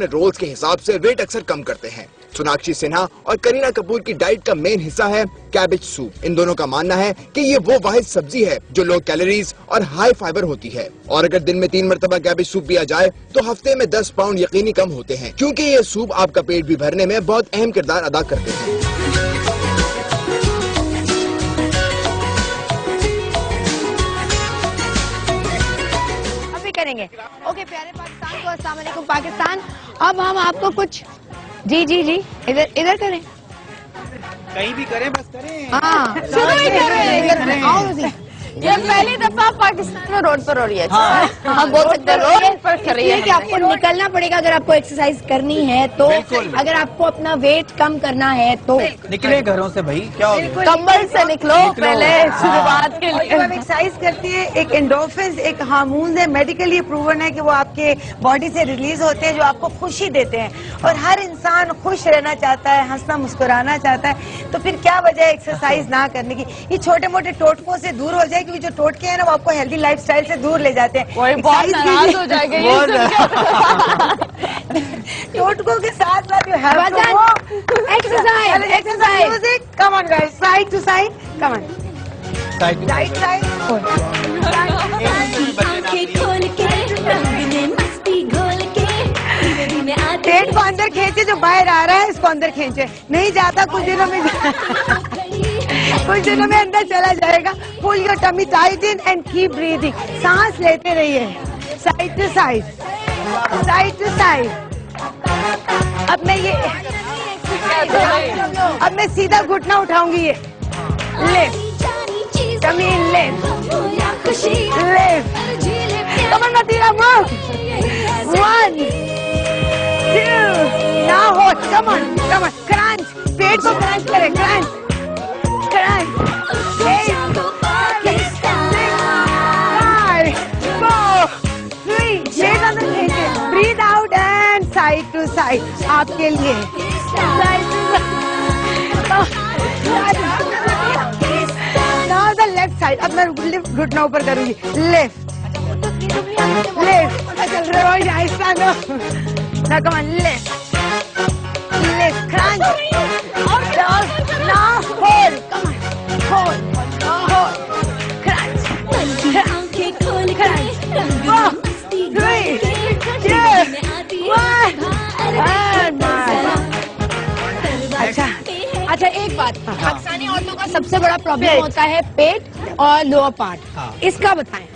अपने रोल्स के हिसाब से वेट अक्सर कम करते हैं। सोनाक्षी सिन्हा और करीना कपूर की डाइट का मेन हिस्सा है कैबेज सूप। इन दोनों का मानना है कि ये वो वाहिद सब्जी है जो लो कैलोरीज और हाई फाइबर होती है, और अगर दिन में 3 मरतबा कैबेज सूप पिया जाए तो हफ्ते में 10 पाउंड यकीनी कम होते हैं, क्योंकि ये सूप आपका पेट भी भरने में बहुत अहम किरदार अदा करते हैं। करेंगे। ओके प्यारे पाकिस्तान को अस्सलाम वालेकुम पाकिस्तान। अब हम आपको कुछ जी इधर करें, कहीं भी करें, बस करें। हाँ शुरू ही करें। ये पहली दफा पाकिस्तान में रोड पर हो रही है। हाँ, हम बोल सकते हैं रोड पर कर रही है। कि आपको निकलना पड़ेगा अगर आपको एक्सरसाइज करनी है तो, अगर आपको अपना वेट कम करना है तो निकले घरों से भाई, क्या हो गया? कंबल से निकलो पहले शुरुआत के लिए। जब एक्सरसाइज करती है एक एंडोर्फिन एक हार्मोन है, मेडिकली प्रूवन है कि वो आपके बॉडी से रिलीज होते हैं जो आपको खुशी देते हैं, और हर इंसान खुश रहना चाहता है, हंसना मुस्कुराना चाहता है, तो फिर क्या वजह है एक्सरसाइज ना करने की। ये छोटे मोटे टोटकों से दूर हो जाए, क्योंकि जो टोटके हैं ना वो आपको हेल्दी लाइफस्टाइल से दूर ले जाते हैं। कोई बहुत नाराज हो जाएगा ये टोटकों के साथ साथ exercise music, come on guys, side to side, come on, right side, पेट को अंदर खींचे, जो बाहर आ रहा है इसको अंदर खींचे, नहीं जाता कुछ दिनों में अंदर चला जाएगा। Pull your tummy tight in and keep breathing, सांस लेते रहिए, side to side, side to side. अब मैं सीधा घुटना उठाऊंगी, ये left tummy in, left left, कमर नतीरा move, 1 2, now hold, come on, crunch, पेट को क्रंच करें, क्रंच, 8 6 5 4 3, शेड अंदर खींचे, breathe out and side to side, आपके लिए नाउ द लेफ्ट साइड। अब मैं लिफ्ट घुटना ऊपर करूंगी, लेफ्ट चल रहा है, आहिस्ता लो, now come on, left crunch, now hold, come on, hold, crunch, 4 3 2 1 अच्छा एक बात, पाकिस्तानी औरतों का सबसे बड़ा प्रॉब्लम होता है पेट और लोअर पार्ट, इसका बताएं।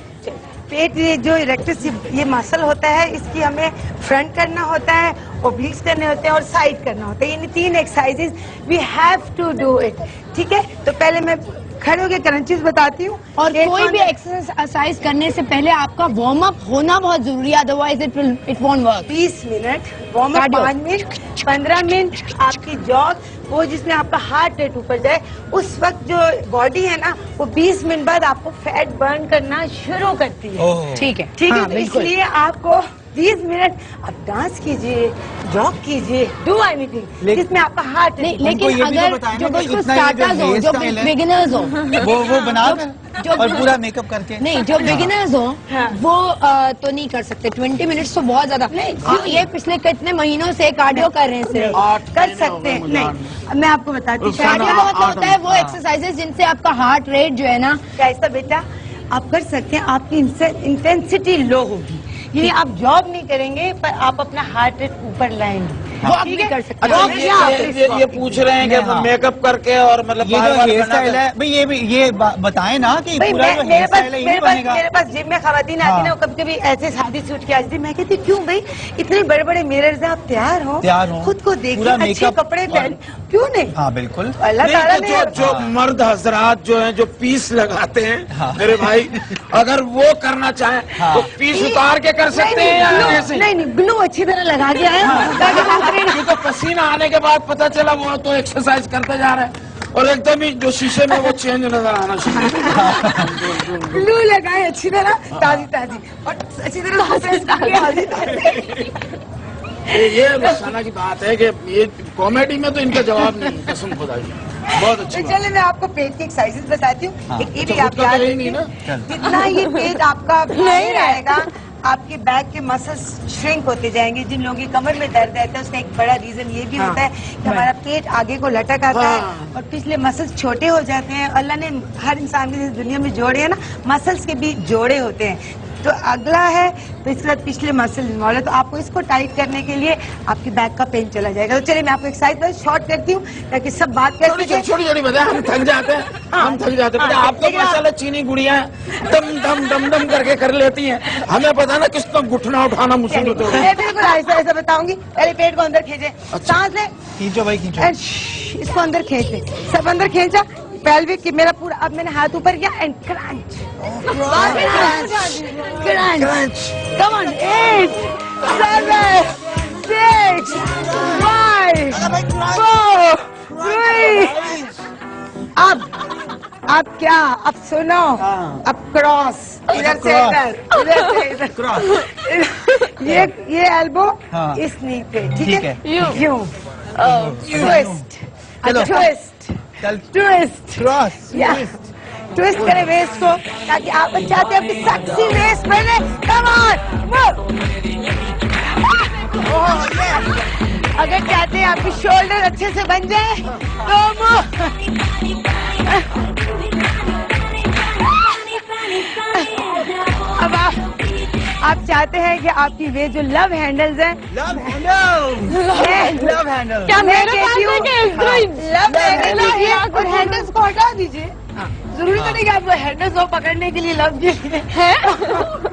पेट, ये जो इरेक्टस ये मसल होता है, इसकी हमें फ्रंट करना होता है, ओब्लिक्स करने होते हैं और साइड करना होता है। यानी 3 exercises we have to do it, ठीक है। तो पहले मैं खड़े होकर क्रंचेस बताती हूँ, और कोई भी एक्सरसाइज करने से पहले आपका वार्म अप होना बहुत जरूरी है, otherwise it won't work. 20 minute warm up, 5 minute, 15 minute आपकी जॉग, वो जिसमें आपका हार्ट रेट ऊपर जाए, उस वक्त जो बॉडी है ना वो 20 मिनट बाद आपको फैट बर्न करना शुरू करती है, ठीक है, ठीक है। तो इसलिए आपको 20 मिनट आप डांस कीजिए, जॉग कीजिए, डू एनीथिंग जिसमें आपका हार्ट नहीं, लेकिन अगर जो बिल्कुल स्टार्टर्स हो, जो बिगिनर्स हो, वो बना और पूरा मेकअप करके, नहीं जो बिगिनर्स हो वो तो नहीं कर सकते। 20 मिनट्स तो बहुत ज्यादा। ये पिछले कितने महीनों से कार्डियो कर रहे हैं, सिर्फ कर सकते हैं। नहीं, मैं आपको बताती हूँ, कार्डियो का मतलब होता है वो एक्सरसाइजेज जिनसे आपका हार्ट रेट जो है ना, कैसा बेटा आप कर सकते हैं, आपकी इंटेंसिटी लो होगी, ये आप जॉब नहीं करेंगे पर आप अपना हार्ट रेट ऊपर लाएंगे, वॉक भी कर सकते अच्छा, हैं। ये पूछ रहे हैं कि मेकअप करके और मतलब ये जो हेयर स्टाइल है भाई, ये बताएं ना कि पूरा जो हेयर स्टाइल है ये बनेगा। मेरे पास जिम में खवातीन आती ना, कभी कभी ऐसे शादी सूट के आती, मैं कहती क्यों भाई, इतने बड़े बड़े मिरर्स हैं, आप तैयार हो, खुद को देखिए, अच्छे कपड़े पहन, क्यों नहीं। हाँ बिल्कुल, अल्लाह ताला ने जो मर्द हजरात जो हैं जो पीस लगाते हैं मेरे भाई, अगर वो करना चाहें तो पीस उतार के कर सकते हैं या ऐसे? नहीं, ग्लू अच्छी तरह लगा के आए, क्योंकि पसीना आने के बाद पता चला वो तो एक्सरसाइज करते जा रहे हैं और एकदम ही जो शीशे में वो चेंज नजर आना शुरू। ग्लू लगाए अच्छी तरह, ताजी और अच्छी तरह ये रुखसाना की बात है कि ये कॉमेडी में तो इनका जवाब नहीं, कसम खुदा की बहुत अच्छी। तो चले मैं आपको पेट की एक्सरसाइजेस बताती हूँ। ये भी आप नहीं ना, जितना ये पेट आपका नहीं रहेगा, आपके बैक के मसल्स श्रिंक होते जाएंगे। जिन लोगों की कमर में दर्द रहता है उसका एक बड़ा रीजन ये भी होता है कि हमारा पेट आगे को लटक आता है और पिछले मसल्स छोटे हो जाते हैं। अल्लाह ने हर इंसान के दुनिया में जोड़े हैं ना, मसल्स के भी जोड़े होते हैं। तो अगला है तो इसके बाद पिछले मसल इन्वॉल्व है, तो आपको इसको टाइट करने के लिए आपकी बैक का पेन चला जाएगा। तो चलिए मैं आपको एक्सरसाइज शॉर्ट करती हूँ ताकि सब बात कर सकें। छोटी छोटी बताए, हम थक जाते हैं, हम थक जाते हैं। आप तो माशाल्लाह चीनी गुड़िया दम दम दम दम करके कर लेती हैं, हमें पता ना किसको घुटना उठाना मुश्किल होता है। मैं बिल्कुल ऐसा ऐसा बताऊंगी। पहले पेट को अंदर खींचे, सांस ले, खींचो भाई खींचो। इसको अंदर खींच ले, सब अंदर खींचा, पेल्विक की मेरा पूरा। अब मैंने हाथ ऊपर किया and crunch crunch. Come on, 8 7 6 5 4 3। अब क्या? अब सुनो, अब क्रॉस, इधर से इधर क्रॉस। ये एल्बो हाँ। इस नी पे, ठीक है? यूं। ट्विस्ट, चलो। ट्विस्ट, चल ट्विस्ट, क्रॉस। ट्विस्ट करें वेस्ट को ताकि आप चाहते हैं आपकी सेक्सी वेस्ट बने। कम ऑन, अगर चाहते हैं आपकी शोल्डर अच्छे से बन जाए तो अब आप चाहते हैं कि आपकी वे जो लव हैंडल्स हैं, लव हैंडल। क्या मैं मेरे कहती हूँ, लव हैंडल और हैंडल्स को हटा दीजिए। जरूरी तो नहीं कि आपको हैंडल्स को पकड़ने के लिए लव के लिए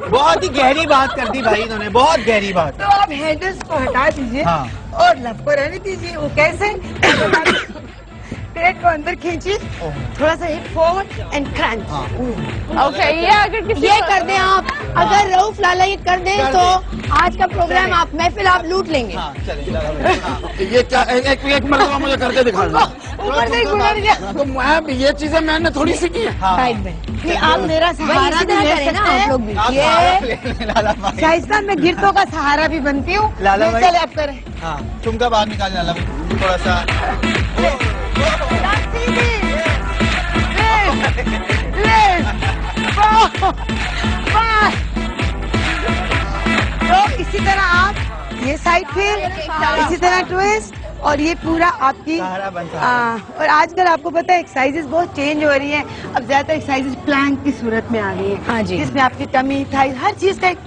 बहुत ही गहरी बात कर दी भाई इन्होंने, बहुत गहरी बात। तो आप हैंडल्स को हटा दीजिए हाँ। और लव को रहने दीजिए। वो कैसे? पेट को अंदर खींचिए, थोड़ा सा hip forward and crunch. Okay, ये अगर किसी ये कर दें आप, अगर रऊफ लाला ये कर दें तो आज का प्रोग्राम आप महफिल आप लूट लेंगे। हाँ चले। ये क्या एक मरतबा मुझे करके दिखा दो। ऊपर से गुजर गया। तो मैं ये चीजें मैंने थोड़ी सीखी है। साइड में ये आप मेरा सहारा इसी भी तरह ले करें ना सकते आप लोग हैं। भी। ये लाला भाई। शाइस्ता में गिरतों का सहारा भी बनती हूँ। लाला भाई। चले आप करें। हाँ ठुमका बाहर निकाल लाला भाई थोड़ा सा। तो इसी तरह आप ये साइड फिर इसी तरह ट्विस्ट और ये पूरा आपकी सहारा बन सहारा। और आजकल आपको पता है एक्सरसाइजेस बहुत चेंज हो रही हैं। अब ज्यादातर एक्सरसाइजेस प्लैंक की सूरत में आ गई हैं। हाँ जी। जिसमें आपकी टमी थाई हर चीज का एक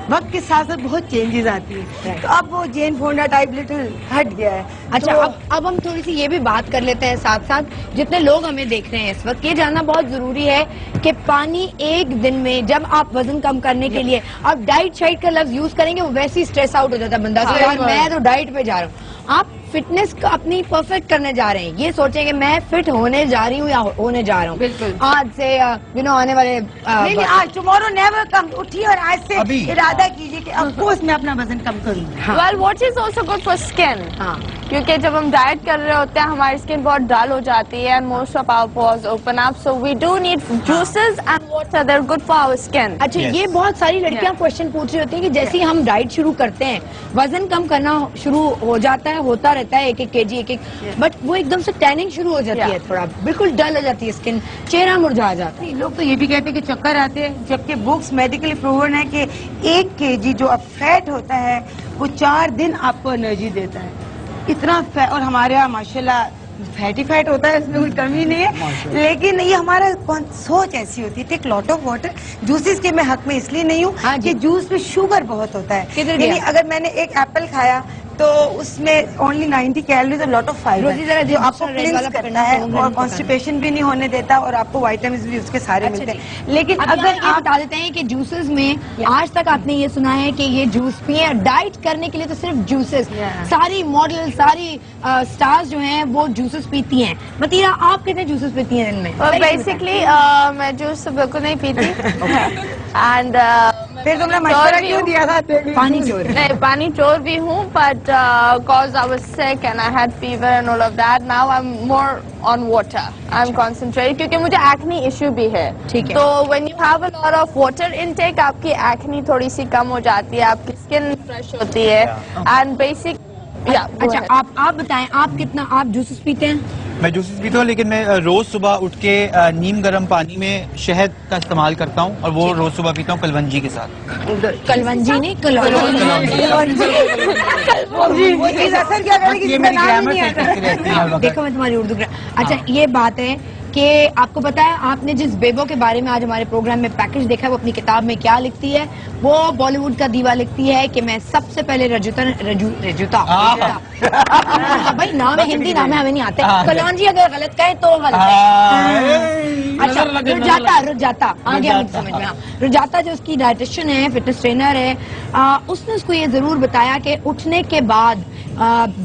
वक्त के साथ साथ बहुत चेंजेस आती है। तो अब वो जेन फोंडा टाइप लिटिल हट गया है। अच्छा, तो अब हम थोड़ी सी ये भी बात कर लेते हैं साथ साथ। जितने लोग हमें देख रहे हैं इस वक्त, ये जानना बहुत जरूरी है कि पानी एक दिन में जब आप वजन कम करने के लिए आप डाइट शाइट का लफ्ज यूज करेंगे, वो वैसे ही स्ट्रेस आउट हो जाता है बंदा कि यार मैं तो डाइट पे जा रहा हूँ। आप फिटनेस को अपनी परफेक्ट करने जा रहे हैं, ये सोचें कि मैं फिट होने जा रही हूँ या होने जा रहा हूँ। बिल्कुल। आज से आने वाले नहीं, आज टुमारो नेवर कम। उठिए और आज से अभी। इरादा कीजिए कि अब कोर्स मैं अपना वजन कम करूंगी। Well what is also good for skin. हाँ। क्योंकि जब हम डाइट कर रहे होते हैं हमारी स्किन बहुत डल हो जाती है and most of our pores open up, so we do need juices and water, they are good for our skin. अच्छा, Yes. ये बहुत सारी लड़कियां क्वेश्चन पूछ रही होती हैं कि जैसे ही हम डाइट शुरू करते हैं वजन कम करना शुरू हो जाता है, होता रहता है एक केजी एक बट वो एकदम से टैनिंग शुरू हो जाती है, थोड़ा बिल्कुल डल हो जाती है स्किन, चेहरा मुरझा जाता है। लोग तो ये भी कहते हैं कि चक्कर आते हैं, जबकि बुक्स मेडिकली प्रूवन है कि 1 kg जो अब फैट होता है वो 4 दिन आपको एनर्जी देता है। इतना फैट, और हमारे यहाँ माशाल्लाह फैटी फैट होता है, इसमें कोई कमी नहीं है। लेकिन ये हमारा सोच ऐसी होती है। Take lot of water. Juices के मैं हक में इसलिए नहीं हूँ हाँ जी। कि जूस में शुगर बहुत होता है। किधर यानी गया? अगर मैंने एक एप्पल खाया तो उसमें ओनली 90 कैलोरीज और लॉट ऑफ फाइबर रोजी जरा जो आपको दूसरा रेड क्लींस वाला करता पकड़ना, है तो और कॉन्स्टिपेशन भी नहीं होने देता और आपको विटामिन भी उसके सारे अच्छा मिलते जी। हैं। लेकिन अब अगर ये आप बता देते हैं कि जूसेस में आज तक आपने ये सुना है कि ये जूस पिए, डाइट करने के लिए तो सिर्फ जूसेस। Yeah. सारी मॉडल, सारी स्टार्स जो हैं वो जूसेस पीती हैं। मतीरा, आप कितने जूसेस पीती हैं दिन में? बेसिकली मैं जूस बिल्कुल नहीं पीती एंड फिर तुमने मशवरा क्यों दिया था? पानी चोर। नहीं, पानी चोर भी हूँ but cause I was sick and I had fever and all of that, now I'm more on water. I'm concentrated क्योंकि मुझे acne issue भी है। ठीक है। तो when you have a lot of water intake आपकी acne थोड़ी सी कम हो जाती है, आपकी skin fresh होती है and basic। अच्छा, आप बताएं, आप कितना आप जूसेस पीते हैं? मैं जूसेस पीता हूँ, लेकिन मैं रोज सुबह उठ के नीम गर्म पानी में शहद का इस्तेमाल करता हूँ, और वो रोज सुबह पीता हूँ कलवंजी के साथ। कलवंजी नहीं, कलवंजी। वो चीज असर क्या करेगी, ये जिसका मेरी नाम ही ग्रामर नहीं चेक करती रहती है हर आता। वक्त। देखो मैं तुम्हारी उर्दू अच्छा ये बात है कि आपको पता है आपने जिस बेबो के बारे में आज हमारे प्रोग्राम में पैकेज देखा है वो अपनी किताब में क्या लिखती है? वो बॉलीवुड का दीवा लिखती है कि मैं सबसे पहले रजुता भाई नाम है, हिंदी नाम है, हमें नहीं आते। कलौंजी अगर गलत कहे तो गलत है। अच्छा रुजाता आ गया मुझे समझ में। रुजाता जो उसकी डाइटिशियन है, फिटनेस ट्रेनर है, उसने उसको ये जरूर बताया कि उठने के बाद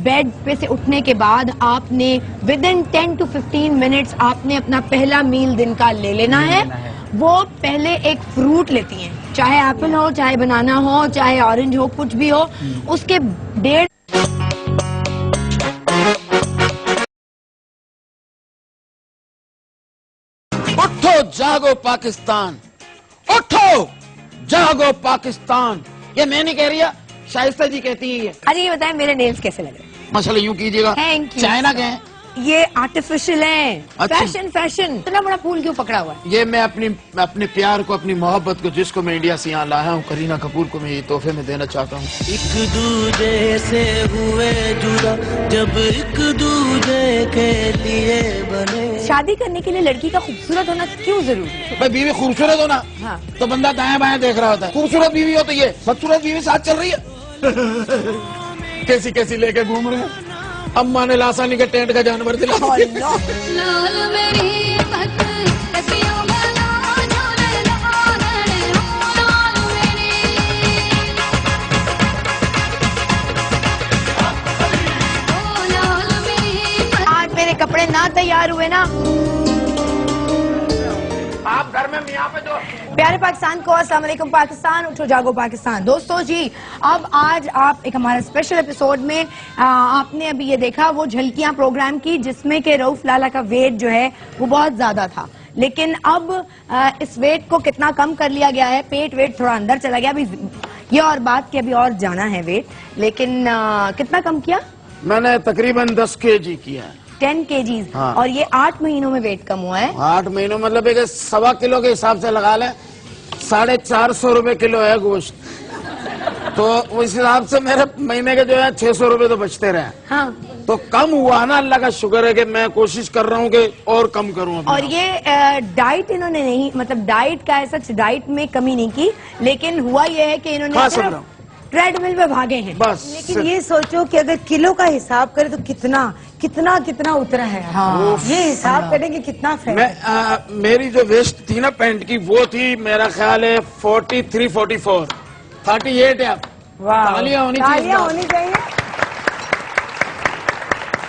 बेड पे से उठने के बाद आपने विद इन 10 to 15 मिनट्स आपने अपना पहला मील दिन का ले लेना है। वो पहले एक फ्रूट लेती हैं, चाहे एप्पल हो, चाहे बनाना हो, चाहे ऑरेंज हो, कुछ भी हो। उसके 1.5 उठो जागो पाकिस्तान, उठो जागो पाकिस्तान। ये मैं नहीं कह रही है, शाइस्ता जी कहती है। ये अरे ये बताएं मेरे नेल्स कैसे लगे? मसला यूं कीजिएगा, Thank you. चाइना के हैं। ये आर्टिफिशियल है। अच्छा। फैशन इतना बड़ा फूल क्यों पकड़ा हुआ है? ये मैं अपने प्यार को, अपनी मोहब्बत को, जिसको मैं इंडिया से यहाँ लाया हूँ, करीना कपूर को मैं ये तोहफे में देना चाहता हूँ। एक दूजे से हुए जुदा, जब एक दूजे के लिए बने। शादी करने के लिए लड़की का खूबसूरत होना क्यों जरूरी है? भाई बीवी खूबसूरत हो ना, हाँ। तो बंदा दाएं बाएं देख रहा होता है। खूबसूरत बीवी हो तो ये बदसूरत बीवी साथ चल रही है। कैसी कैसी लेके घूम रहे हैं। अम्मा ने लासानी के टेंट का जानवर दिला दिया। आज मेरे कपड़े ना तैयार हुए ना। आप घर में मियाँ पे जो प्यारे पाकिस्तान को अस्सलाम वालेकुम पाकिस्तान, उठो जागो पाकिस्तान। दोस्तों जी अब आज आप एक हमारे स्पेशल एपिसोड में आपने अभी ये देखा वो झलकियां प्रोग्राम की, जिसमें के रऊफ लाला का वेट जो है वो बहुत ज्यादा था, लेकिन अब इस वेट को कितना कम कर लिया गया है। पेट वेट थोड़ा अंदर चला गया। अभी ये और बात कि अभी और जाना है वेट, लेकिन कितना कम किया? मैंने तकरीबन 10 kg किया है। 10 kgs। हाँ। और ये 8 महीनों में वेट कम हुआ है। 8 महीनों मतलब एक 1.25 किलो के हिसाब से लगा लें, 450 रुपए किलो है गोश्त। तो उस हिसाब से मेरे महीने के जो है 600 रुपए तो बचते रहे। हाँ। तो कम हुआ ना, अल्लाह का शुक्र है कि मैं कोशिश कर रहा हूँ कि और कम करूँ। और ये डाइट इन्होंने नहीं, मतलब डाइट का ऐसा डाइट में कमी नहीं की, लेकिन हुआ ये है कि इन्होंने सिर्फ ट्रेडमिल में भागे हैं बस। लेकिन ये सोचो कि अगर किलो का हिसाब करें तो कितना कितना कितना उतरा है। हाँ। ये हिसाब करें कि कितना फैट मैं मेरी जो वेस्ट थी ना पैंट की, वो थी मेरा ख्याल है 43, 44, 38 है। वाह, तालियां होनी तालियां होनी चाहिए।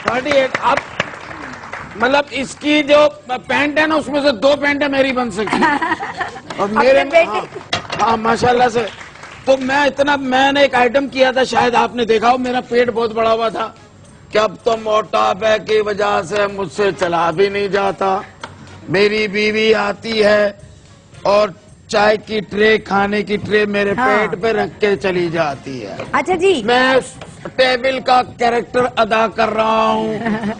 38। अब मतलब इसकी जो पैंट है ना, उसमें से 2 पैंटें मेरी बन सकती हैं। और मेरे हाँ माशाल्लाह से। तो मैंने एक आइटम किया था, शायद आपने देखा हो, मेरा पेट बहुत बड़ा हुआ था कि अब तो मोटापे की वजह से मुझसे चला भी नहीं जाता। मेरी बीवी आती है और चाय की ट्रे, खाने की ट्रे मेरे पेट पे रख के चली जाती है। अच्छा जी, मैं टेबल का कैरेक्टर अदा कर रहा हूँ,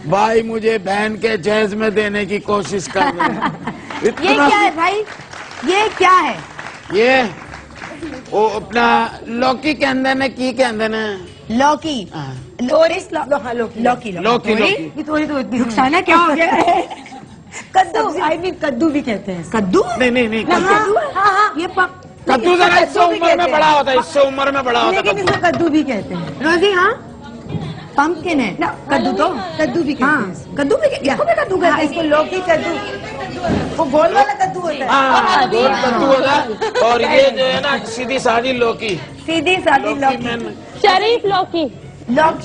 भाई मुझे बहन के जहेज में देने की कोशिश कर रहे हैं। ये क्या है भाई? ये क्या है? ये वो अपना लौकी के अंदर ने की के अंदर ने लौकी। लौकी लौकी थोड़ी तो इतनी रुखसाना क्या हो गया है? कद्दू, आई मीन कद्दू भी कहते हैं। कद्दू? नहीं कद्दू? हाँ, ये कद्दू जरा इससे उम्र में बड़ा होता है, इससे उम्र में बड़ा होता लेकिन है इसको कद्दू भी कहते हैं। रोजी हाँ पंपकिन है कद्दू तो कद्दू भी कहते हाँ हैं। कद्दू भी इसको भी कद्दू हाँ, कहते इसको हैं। लौकी कद्दू, वो गोल वाला कद्दू होता है। हाँ, गोल कद्दू होता है। और ये जो है ना सीधी सादी लौकी, सीधी सादी लौकी, शरीफ लौकी।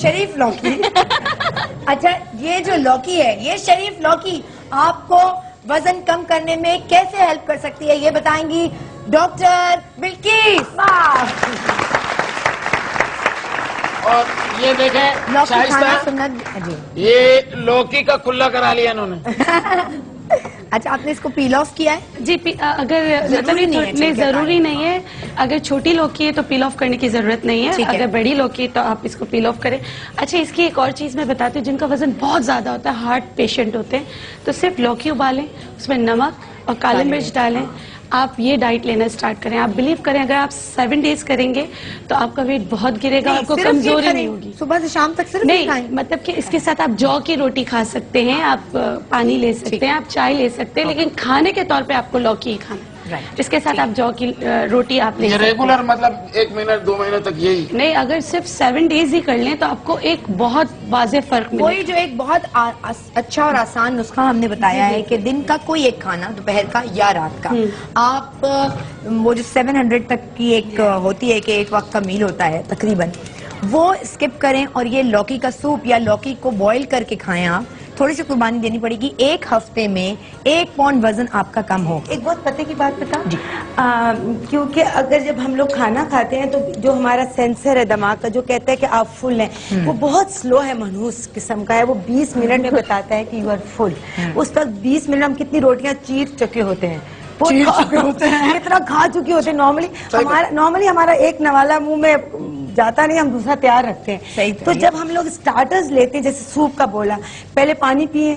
शरीफ लौकी। अच्छा ये जो लौकी है, ये शरीफ लौकी आपको वजन कम करने में कैसे हेल्प कर सकती है, ये बताएंगी डॉक्टर बिल्किस। और ये देखें लौकी खाना शाइस्ता, सुन्नत। ये लौकी का कुल्ला करा लिया इन्होंने। अच्छा, आपने इसको पील ऑफ किया है? जी अगर जरूरी नहीं है, नहीं जरूरी नहीं है। अगर छोटी लौकी है तो पील ऑफ करने की जरूरत नहीं है। अगर बड़ी लौकी तो आप इसको पील ऑफ करें। अच्छा, इसकी एक और चीज मैं बताती हूँ, जिनका वजन बहुत ज्यादा होता है, हार्ट पेशेंट होते हैं, तो सिर्फ लौकी उबालें, उसमें नमक और काली मिर्च डालें, आप ये डाइट लेना स्टार्ट करें। आप बिलीव करें, अगर आप 7 डेज करेंगे तो आपका वेट बहुत गिरेगा, आपको कमजोरी नहीं होगी। सुबह से शाम तक सिर्फ नहीं, मतलब कि इसके साथ आप जौ की रोटी खा सकते हैं, आप पानी ले सकते हैं, आप चाय ले सकते हैं, लेकिन खाने के तौर पे आपको लौकी ही खाना। इसके साथ आप जौ की रोटी आप ले सकते हैं। रेगुलर मतलब 1 महीने 2 महीने तक यही नहीं, अगर सिर्फ 7 डेज ही कर लें तो आपको एक बहुत वाज़ेह फर्क मिलेगा। कोई जो एक बहुत अच्छा और आसान नुस्खा हमने बताया है कि दिन का कोई एक खाना, दोपहर का या रात का, आप वो जो 700 तक की एक होती है कि एक वक्त का मील होता है तकरीबन, वो स्किप करें और ये लौकी का सूप या लौकी को बॉईल करके खाएं। आप थोड़ी सी कुर्बानी देनी पड़ेगी, 1 हफ्ते में 1 पौंड वजन आपका कम हो। एक बहुत पते की बात बता, क्योंकि अगर जब हम लोग खाना खाते हैं तो जो हमारा सेंसर है दिमाग का, जो कहता है कि आप फुल हैं, वो बहुत स्लो है, मनहूस किस्म का है। वो 20 मिनट में बताता है कि यू आर फुल। उस तक 20 मिनट हम कितनी रोटियां चीर चुके होते हैं, कितना खा चुके होते हैं। नॉर्मली हमारा एक नवाला मुंह में जाता नहीं, हम दूसरा तैयार रखते हैं। सही तो जब हम लोग स्टार्टर्स लेते हैं, जैसे सूप का बोला, पहले पानी पिए,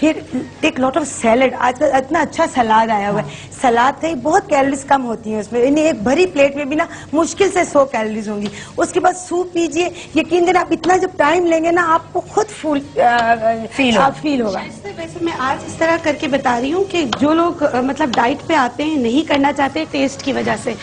फिर टेक लॉट ऑफ सैलेड। आजकल इतना अच्छा सलाद आया हुआ है, सलाद का ही बहुत कैलोरीज कम होती है उसमें। इन्हें एक भरी प्लेट में भी ना मुश्किल से 100 कैलोरीज होंगी। उसके बाद सूप पीजिए, यकीन देना आप इतना जब टाइम लेंगे ना, आपको खुद फुल फील होगा। वैसे मैं आज इस तरह करके बता रही हूँ कि जो लोग मतलब डाइट पे आते हैं, नहीं करना चाहते टेस्ट की वजह से,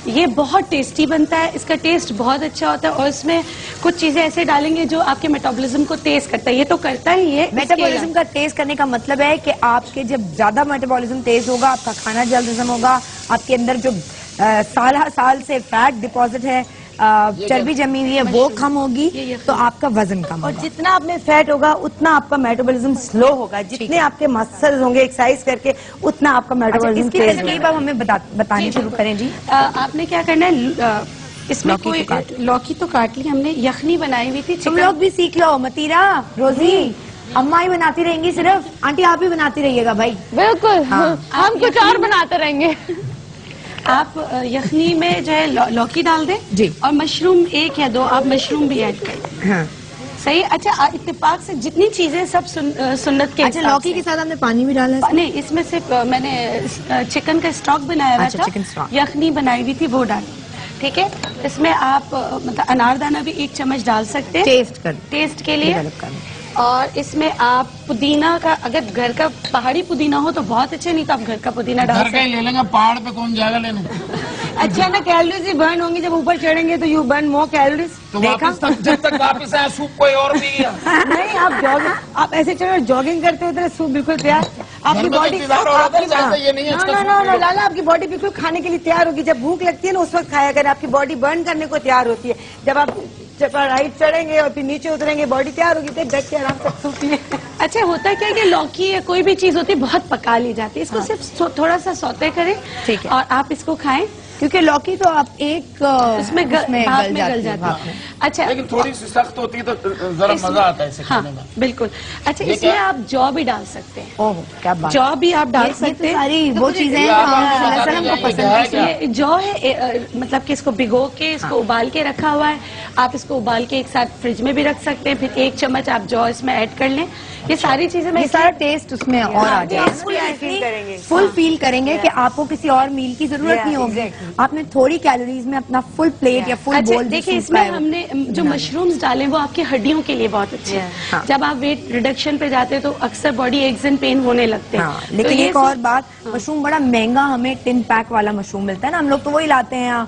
ये बहुत टेस्टी बनता है, इसका टेस्ट बहुत अच्छा होता है, और इसमें कुछ चीजें ऐसे डालेंगे जो आपके मेटाबॉलिज्म को तेज करता है। ये तो करता ही है। मेटाबॉलिज्म का तेज करने का मतलब है कि आपके जब ज्यादा मेटाबॉलिज्म तेज होगा, आपका खाना जल्द हजम होगा, आपके अंदर जो साल से फैट डिपॉजिट है, चर्बी जमी हुई है, वो कम होगी, तो आपका वजन कम होगा। और जितना आप में फैट होगा उतना आपका मेटाबॉलिज्म स्लो होगा। जितने आपके मसल्स होंगे एक्सरसाइज करके, उतना आपका मेटाबॉलिज्म इसकी तरकीब अब हमें बतानी शुरू करें जी। आपने क्या करना है, इसमें कोई लौकी तो काट ली हमने, यखनी बनाई हुई थी। तुम लोग भी सीख लो, मतीरा रोजी अम्मा ही बनाती रहेंगी सिर्फ, आंटी आप भी बनाती रहिएगा भाई। बिल्कुल, हम कुछ और बनाते रहेंगे। आप यखनी में जो है लौकी डाल दें जी, और मशरूम 1 या 2 आप मशरूम भी ऐड करें। हाँ। सही। अच्छा, इत्तेफाक से जितनी चीजें सब सुन्नत के। अच्छा, लौकी के साथ आपने पानी भी डाला है? नहीं, इसमें सिर्फ मैंने चिकन का स्टॉक बनाया हुआ था, यखनी बनाई हुई थी, वो डाली। ठीक है, इसमें आप मतलब अनारदाना भी 1 चम्मच डाल सकते हैं टेस्ट के लिए। और इसमें आप पुदीना का, अगर घर का पहाड़ी पुदीना हो तो बहुत अच्छे, नहीं तो आप घर का पुदीना डाल सकते हैं। ले लेंगे, पहाड़ पे कौन जाएगा लेने। अच्छा ना, कैलोरीज ही बर्न होंगी, जब ऊपर चढ़ेंगे तो यू बर्न मोर कैलोरीज। तो जब तक वापस आया सूप कोई और भी गया। नहीं, आप ऐसे चलो जॉगिंग करते होते सूप बिल्कुल तैयार, आपकी बॉडी लाला, आपकी बॉडी बिल्कुल खाने के लिए तैयार होगी। जब भूख लगती है ना, उस वक्त खाया करें, आपकी बॉडी बर्न करने को तैयार होती है। जब आप हाइट चढ़ेंगे और फिर नीचे उतरेंगे, बॉडी तैयार होगी, बैठ के आराम से सूप पिए। अच्छा, होता क्या है कि लौकी या कोई भी चीज होती है बहुत पका ली जाती है, इसको सिर्फ थोड़ा सा सौते करें, ठीक है, और आप इसको खाएं, क्योंकि लौकी तो आप एक उसमें गल जाती है। अच्छा, लेकिन थोड़ी सी सख्त होती है तो जरा मजा आता है इसे खाने में। बिल्कुल। अच्छा, इसमें आप जौ भी डाल सकते हैं। ओह, क्या बात। जौ भी आप डाल सकते हैं, सारी वो चीजें हमको पसंद है। जौ है मतलब कि इसको भिगो के, इसको उबाल के रखा हुआ है, आप इसको उबाल के एक साथ फ्रिज में भी रख सकते हैं, फिर 1 चम्मच आप जौ इसमें ऐड कर लें। ये सारी चीजें में सारा टेस्ट उसमें और आ जाएगा, फुल फील करेंगे कि आपको किसी और मील की जरूरत नहीं होगी। आपने थोड़ी कैलोरीज में अपना फुल प्लेट या फुल बोल। देखिए, इसमें हमने जो मशरूम्स डाले वो आपकी हड्डियों के लिए बहुत अच्छे हैं। जब आप वेट रिडक्शन पे जाते हैं तो अक्सर बॉडी एक्स एंड पेन होने लगते हैं। लेकिन एक और बात, मशरूम बड़ा महंगा हमें टिन पैक वाला मशरूम मिलता है ना, हम लोग तो वही लाते हैं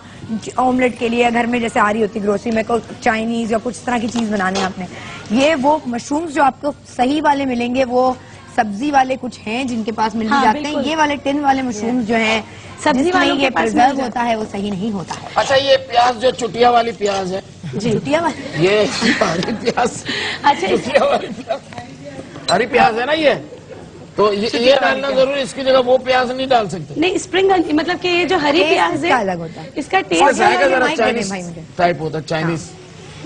ऑमलेट के लिए, घर में जैसे आ रही होती ग्रोसरी में, कोई चाइनीज या कुछ तरह की चीज बनानी है आपने। ये वो मशरूम्स जो आपको सही वाले मिलेंगे, वो सब्जी वाले कुछ हैं जिनके पास मिल जाते हैं। ये वाले टिन वाले मशरूम्स जो हैं, सब्जी वाले ये प्रिजर्व होता है, वो सही नहीं होता है। अच्छा, ये प्याज जो चुटिया वाली प्याज है जी, चुटिया वाली, ये हरी प्याज। अच्छा, चुटिया वाली प्याज, हरी प्याज है ना ये, तो ये डालना जरूरी, इसकी जगह वो प्याज नहीं डाल सकते। नहीं, स्प्रिंग मतलब कि ये जो हरी प्याज है अलग होता है, इसका टेस्ट टाइप होता है, चाइनीज।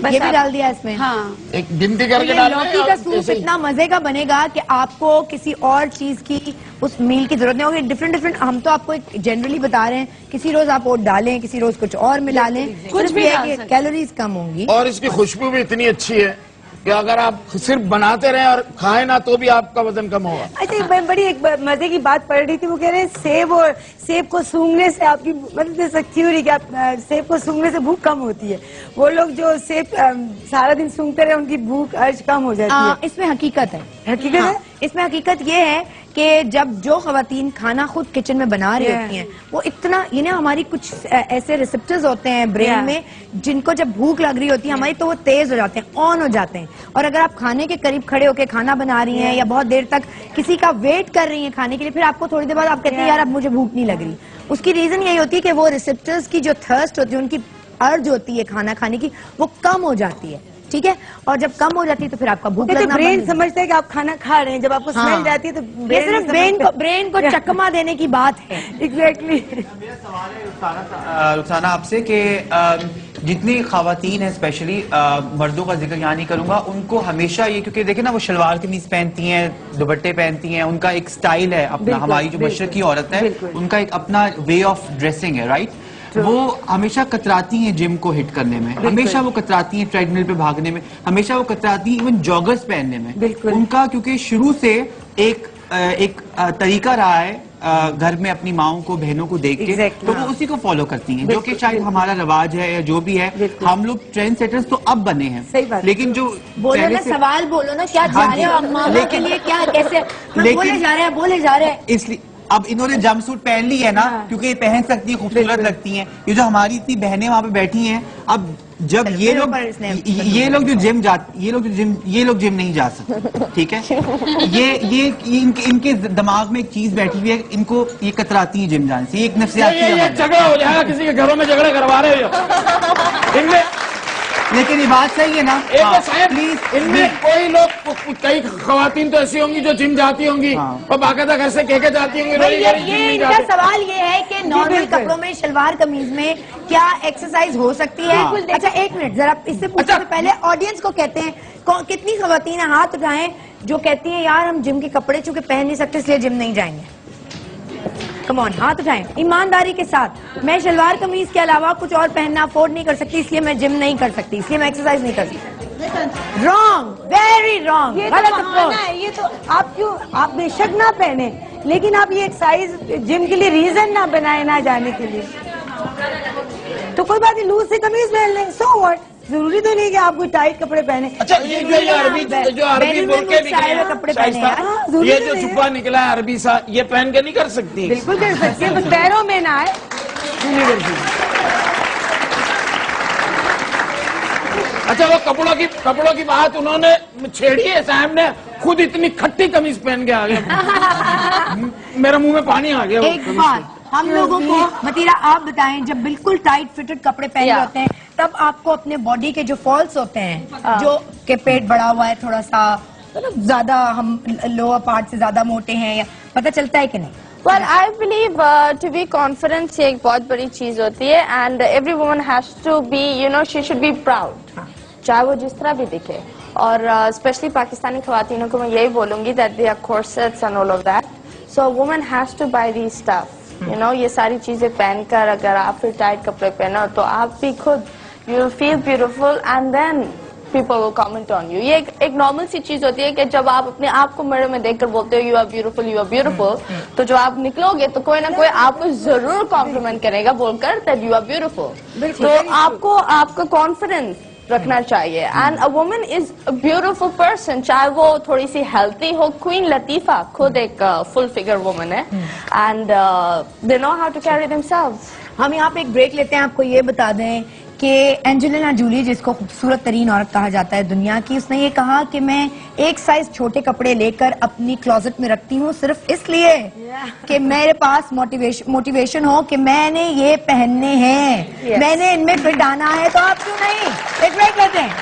ये भी डाल दिया इसमें। हाँ, एक गिनती तो करके ये डालना है लौकी का और सूप ऐसे ही। इतना मजे का बनेगा कि आपको किसी और चीज की उस मील की जरूरत नहीं होगी। डिफरेंट हम तो आपको एक जनरली बता रहे हैं, किसी रोज आप ओट डालें, किसी रोज कुछ और मिला लें, कुछ भी डाल सकते हैं। कैलोरीज कम होंगी। और इसकी खुशबू भी इतनी अच्छी है कि अगर आप सिर्फ बनाते रहें और खाएं ना तो भी आपका वजन कम होगा। अच्छा, मैं बड़ी एक मजे की बात पढ़ रही थी, वो कह रहे हैं सेब को सूंघने से आपकी मतलब सच्ची हो रही कि आप सेब को सूंघने से भूख कम होती है। वो लोग जो सेब सारा दिन सूंघते रहे उनकी भूख अर्ज कम हो जाती है। इसमें हकीकत है। हकीकत है? इसमें हकीकत ये है कि जब जो खवातीन खाना खुद किचन में बना रही होती हैं, वो इतना ये ना हमारी कुछ ऐसे रिसेप्टर्स होते हैं ब्रेन में, जिनको जब भूख लग रही होती है हमारी, तो वो तेज हो जाते हैं, ऑन हो जाते हैं। और अगर आप खाने के करीब खड़े होकर खाना बना रही हैं या बहुत देर तक किसी का वेट कर रही हैं खाने के लिए, फिर आपको थोड़ी देर बाद आप कहते हैं यार अब मुझे भूख नहीं लग रही। उसकी रीजन यही होती है कि वो रिसेप्टर्स की जो थर्स्ट होती है, उनकी अर्ज होती है खाना खाने की, वो कम हो जाती है। ठीक है, और जब कम हो जाती है तो फिर आपका भूख लगना ब्रेन बंद। समझता है कि आप खाना खा रहे हैं, जब आपको स्मेल जाती है तो ये सिर्फ ब्रेन को चकमा देने की बात है। एग्जैक्टली। मेरा सवाल है रुखसाना आपसे कि जितनी खवातीन हैं, स्पेशली मर्दों का जिक्र यहाँ नहीं करूंगा, उनको हमेशा ये, क्योंकि देखे ना वो शलवार कमीज पहनती हैं, दुपट्टे पहनती हैं, उनका एक स्टाइल है अपना, हमारी जो मशरकी औरत है उनका एक अपना वे ऑफ ड्रेसिंग है, राइट? वो हमेशा कतराती हैं जिम को हिट करने में, हमेशा वो कतराती हैं ट्रेडमिल पे भागने में, हमेशा वो कतराती हैं इवन जॉगर्स पहनने में। उनका क्योंकि शुरू से एक तरीका रहा है घर में अपनी माओं को, बहनों को देख के, तो वो उसी को फॉलो करती हैं, जो कि शायद हमारा रवाज है या जो भी है। हम लोग ट्रेंड सेटर्स तो अब बने हैं, लेकिन जो बोलो ना, सवाल बोलो ना, क्या जा रहे हो आप मामा के लिए, क्या कैसे बोले जा रहे हैं इसलिए अब इन्होंने जंपसूट पहन ली है ना, क्योंकि ये पहन सकती है, खूबसूरत लगती हैं। ये जो हमारी इतनी बहनें वहां पे बैठी हैं, अब जब ये लोग जो जिम नहीं जा सकते, ठीक है? इनके दिमाग में एक चीज बैठी हुई है, इनको ये कतराती है जिम जाने से, ये एक नफ्सियाती झगड़ा हो जाएगा, किसी के घरों में झगड़ा करवा रहे हो इनमें। लेकिन ये बात सही है ना? प्लीज, इनमें कोई लोग, कई खवातीन तो ऐसी होंगी जो जिम जाती होंगी और बाकायदा घर से कह के जाती होंगी। ये इनका सवाल ये है कि नॉर्मल कपड़ों में, शलवार कमीज में क्या एक्सरसाइज हो सकती है? अच्छा एक मिनट, जरा इससे पूछने से पहले ऑडियंस को कहते हैं, कितनी खवातीन हाथ उठाएं जो कहती हैं यार हम जिम के कपड़े चूंकि पहन नहीं सकते इसलिए जिम नहीं जाएंगे? कम ऑन, हाथ उठाएं ईमानदारी के साथ। मैं शलवार कमीज के अलावा कुछ और पहनना अफोर्ड नहीं कर सकती, इसलिए मैं जिम नहीं कर सकती, इसलिए मैं एक्सरसाइज नहीं कर सकती। रॉन्ग, वेरी रॉन्ग, गलत अप्रोच है। ये तो आप बेशक ना पहने, लेकिन आप ये एक्सरसाइज जिम के लिए रीजन ना बनाए ना जाने के लिए। तो कोई बात नहीं, लूज से कमीज पहन लें, सो व्हाट, जरूरी तो नहीं कि आप कोई टाइट कपड़े पहने। अच्छा, ये जो अरबी बुर्के निकले कपड़े पहने हैं, ये जो छुपा निकला है अरबी सा, ये पहन के नहीं कर सकती? बिल्कुल कर सकती है, बस पैरों में ना आए। अच्छा, वो कपड़ों की बात उन्होंने छेड़ी है, साहब ने खुद इतनी खट्टी कमीज पहन के आ गया, मेरे मुंह में पानी आ गया। एक बात हम लोगों को, मतीरा आप बताएं, जब बिल्कुल टाइट फिटेड कपड़े पहने होते हैं तब आपको अपने बॉडी के जो फॉल्स होते हैं, जो के पेट बड़ा हुआ है थोड़ा सा, मतलब ज्यादा हम लोअर पार्ट से ज्यादा मोटे हैं, या पता चलता है कि नहीं? Well, I believe to be confident ये एक बहुत बड़ी चीज होती है, and every woman has to be, she should be proud, चाहे वो जिस तरह भी दिखे। और स्पेशली पाकिस्तानी खवातीनों को मैं यही बोलूंगी that they are corsets and all of that, so a woman has to buy these stuff, ये सारी चीजें पहनकर अगर आप फिर टाइट कपड़े पहनो तो आप भी खुद you will feel beautiful and then people will comment on you। ये एक नॉर्मल सी चीज होती है कि जब आप अपने आप को मिरर में देखकर बोलते हो you are beautiful, तो जो आप निकलोगे तो कोई ना कोई आपको जरूर कॉम्प्लीमेंट करेगा बोलकर that you are beautiful। तो आपको आपका कॉन्फिडेंस रखना चाहिए। And a woman is a beautiful person, चाहे वो थोड़ी सी हेल्थी हो। क्वीन लतीफा खुद एक फुल फिगर वुमन है, and they know how to carry themselves. हम यहाँ पे एक ब्रेक लेते हैं। आपको ये बता दें कि एंजेलिना जूली, जिसको खूबसूरत तरीन औरत कहा जाता है दुनिया की, उसने ये कहा कि मैं एक साइज छोटे कपड़े लेकर अपनी क्लोजेट में रखती हूँ सिर्फ इसलिए कि मेरे पास मोटिवेशन हो कि मैंने ये पहनने हैं, मैंने इनमें फिट आना है, तो आप क्यों नहीं? एक ब्रेक लेते हैं।